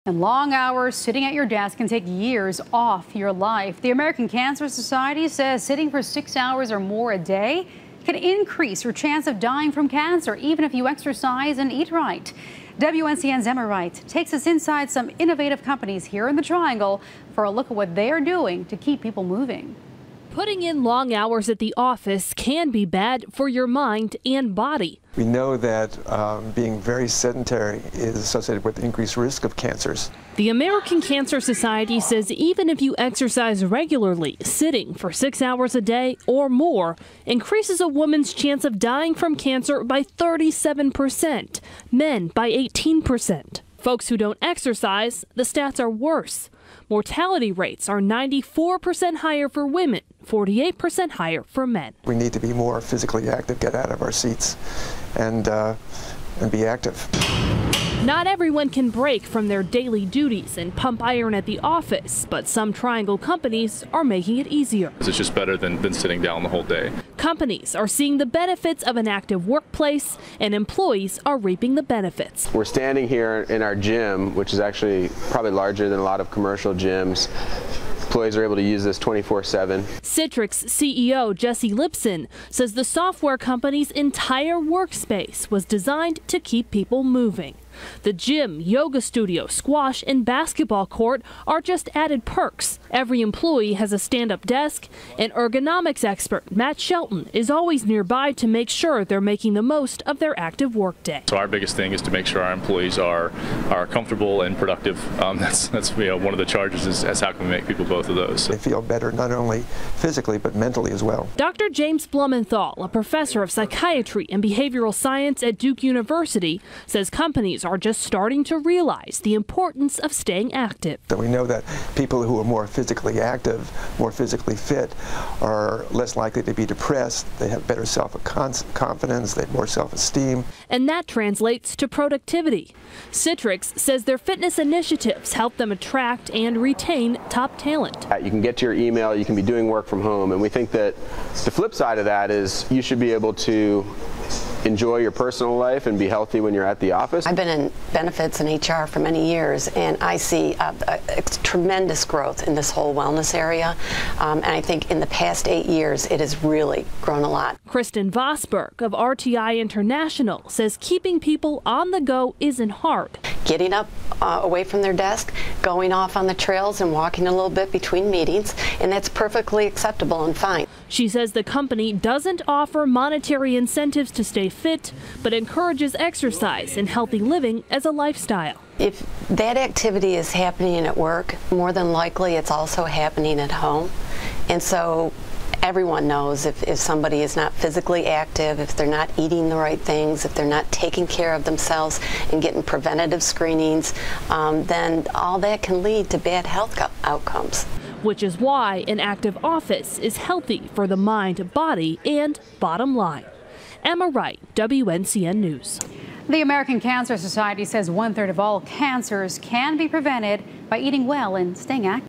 And long hours sitting at your desk can take years off your life. The American Cancer Society says sitting for 6 hours or more a day can increase your chance of dying from cancer, even if you exercise and eat right. WNCN's Emma Wright takes us inside some innovative companies here in the Triangle for a look at what they are doing to keep people moving. Putting in long hours at the office can be bad for your mind and body. We know that being very sedentary is associated with increased risk of cancers. The American Cancer Society says even if you exercise regularly, sitting for 6 hours a day or more increases a woman's chance of dying from cancer by 37%, men by 18%. Folks who don't exercise, the stats are worse. Mortality rates are 94% higher for women, 48% higher for men. We need to be more physically active, get out of our seats, and be active. Not everyone can break from their daily duties and pump iron at the office, but some Triangle companies are making it easier. It's just better than sitting down the whole day. Companies are seeing the benefits of an active workplace, and employees are reaping the benefits. We're standing here in our gym, which is actually probably larger than a lot of commercial gyms. Employees are able to use this 24/7. Citrix CEO Jesse Lipson says the software company's entire workspace was designed to keep people moving. The gym, yoga studio, squash, and basketball court are just added perks. Every employee has a stand-up desk, and ergonomics expert Matt Shelton is always nearby to make sure they're making the most of their active workday. So our biggest thing is to make sure our employees are comfortable and productive. That's one of the charges is how can we make people both of those. They feel better not only physically but mentally as well. Dr. James Blumenthal, a professor of psychiatry and behavioral science at Duke University, says companies are just starting to realize the importance of staying active. So we know that people who are more physically active, more physically fit, are less likely to be depressed. They have better self-confidence, they have more self-esteem. And that translates to productivity. Citrix says their fitness initiatives help them attract and retain top talent. You can get to your email, you can be doing work from home, and we think that the flip side of that is you should be able to enjoy your personal life and be healthy when you're at the office. I've been in benefits and HR for many years, and I see a tremendous growth in this whole wellness area. And I think in the past 8 years, it has really grown a lot. Kristen Vosberg of RTI International says keeping people on the go isn't hard. Getting up away from their desk, going off on the trails and walking a little bit between meetings, and that's perfectly acceptable and fine. She says the company doesn't offer monetary incentives to stay fit, but encourages exercise and healthy living as a lifestyle. If that activity is happening at work, more than likely it's also happening at home. And so everyone knows if somebody is not physically active, if they're not eating the right things, if they're not taking care of themselves and getting preventative screenings, then all that can lead to bad health outcomes. Which is why an active office is healthy for the mind, body, and bottom line. Emma Wright, WNCN News. The American Cancer Society says 1/3 of all cancers can be prevented by eating well and staying active.